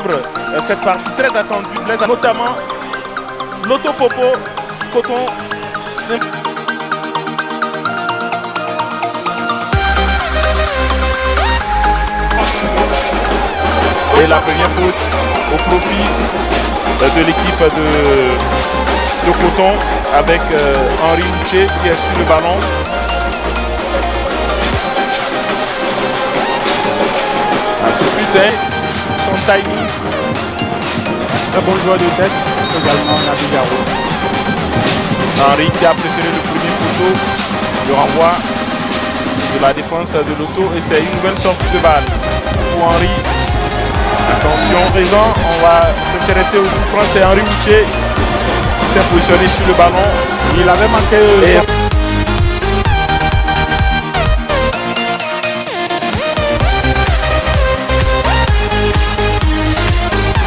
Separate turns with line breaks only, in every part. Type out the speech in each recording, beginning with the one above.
suivre cette partie très attendue, notamment Loto Popo, Coton. Et la première faute au profit de l'équipe de Coton avec Henri Houché qui est sur le ballon. Tout de suite, hein, son timing.
Très bon joueur de tête, également Nabigaro.
Henri qui a préféré le premier poteau, le renvoi de la défense de Loto et c'est une nouvelle sortie de balle pour Henri. Attention, raison, on va s'intéresser au coup franc, c'est Henri Houché qui s'est positionné sur le ballon.
Il avait manqué.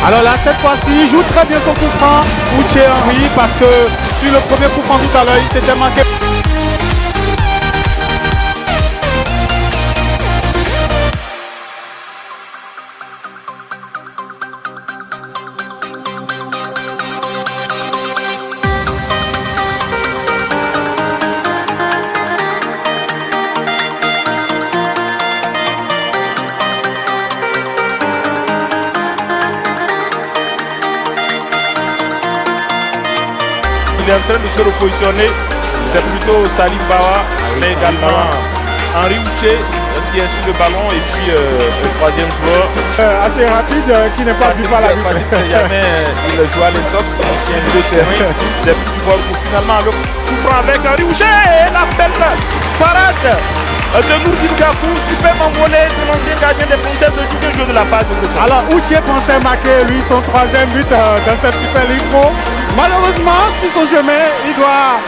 Alors là, cette fois-ci, il joue très bien son coup franc, Houché Henri, parce que sur le premier coup franc tout à l'heure, il s'était manqué.
Il est en train de se repositionner, c'est plutôt Salim Bawa, mais également Henri Houché qui est sur le ballon et puis le troisième joueur.
Assez rapide, qui n'est pas vu par la vue.
C'est jamais il joue à l'intox, ancien milieu de terrain, des petits vols pour finalement le coup franc avec Henri Houché et la belle parade de Nourdine Gakou, super envolé de l'ancien gardien des Panthères de Duguay, joueur de la part de Coton.
Alors Houché pensait marquer lui son troisième but dans cette Super League Pro. Malheureusement, sur son chemin, il doit...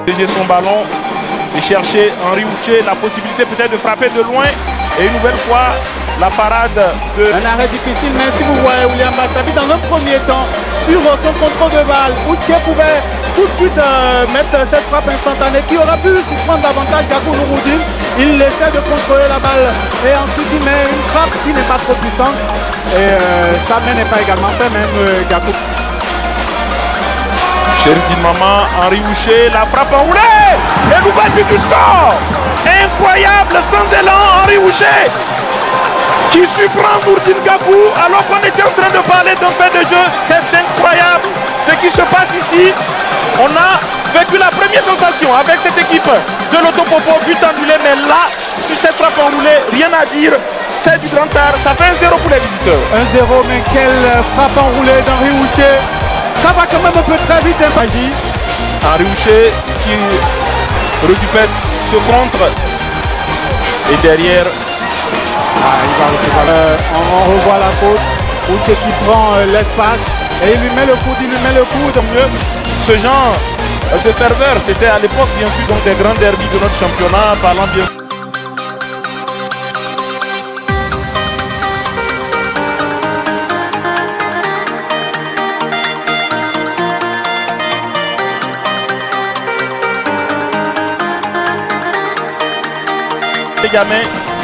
Dégager son ballon et chercher Henri Houché, la possibilité peut-être de frapper de loin. Et une nouvelle fois, la parade de...
Un arrêt difficile, mais si vous voyez William Bassabi, dans un premier temps, sur son contrôle de balle, Houché pouvait tout de suite mettre cette frappe instantanée qui aurait pu prendre davantage Gakou Nouroudine. Il essaie de contrôler la balle et ensuite il met une frappe qui n'est pas trop puissante. Et sa main n'est pas également fait, même Gakou.
Chéridine Maman, Henri Houché, la frappe enroulée et nouvelle but du score. Incroyable, sans élan, Henri Houché qui surprend Nourdine Gakou alors qu'on était en train de parler d'un fait de jeu. C'est incroyable ce qui se passe ici. On a vécu la première sensation avec cette équipe de Loto Popo, but annulé, mais là, sur cette frappe enroulée, rien à dire, c'est du grand art, ça fait 1-0 pour les visiteurs.
1-0, mais quelle frappe enroulée d'Henri Houché. Ça va quand même un peu très vite, hein, Magie.
Henri Houché qui récupère ce contre et derrière...
on revoit la faute. Houché qui prend l'espace et il lui met le coude,
Donc ce genre de ferveur, c'était à l'époque bien sûr donc des grands derbys de notre championnat, parlant bien sûr.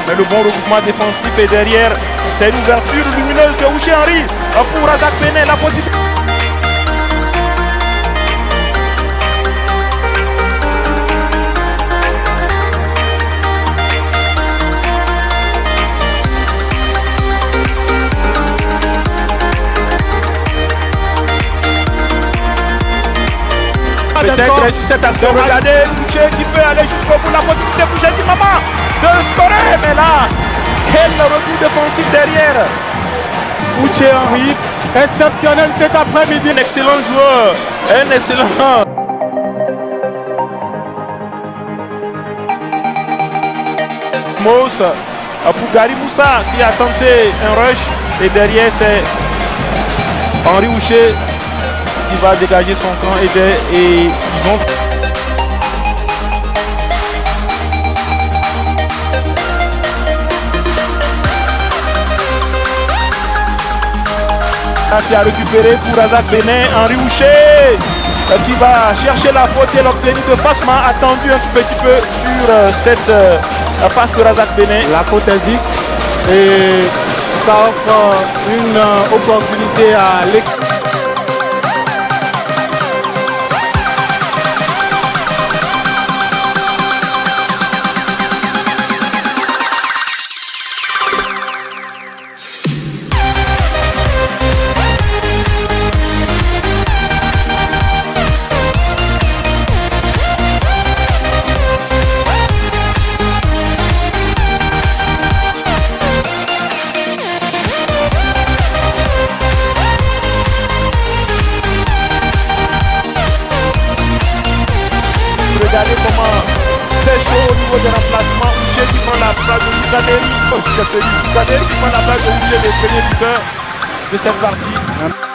Mais le bon regroupement défensif est derrière. C'est une ouverture lumineuse de Houché Henri pour Razak Benet. La possibilité. Peut-être sur cette action, regardez Houché qui peut aller jusqu'au bout. La possibilité pour Chéridine Maman de scorer, mais là, quel retour défensif derrière.
Houché Henri, exceptionnel cet après-midi.
Un excellent joueur, un excellent. Moussa pour Gary Moussa qui a tenté un rush et derrière c'est Henri Houché qui va dégager son camp et ils ont... Qui a récupéré pour Razak Benet, Henri Houché qui va chercher la faute et l'obtenir de Fasma, attendu un tout petit peu sur cette passe de Razak Benet.
La faute existe et ça offre une opportunité à l'équipe.
Regardez comment c'est chaud au niveau des remplacements. Ouché qui prend la place de Kaderi. C'est Kaderi qui prend la place de Ouché, le premier buteur de cette partie.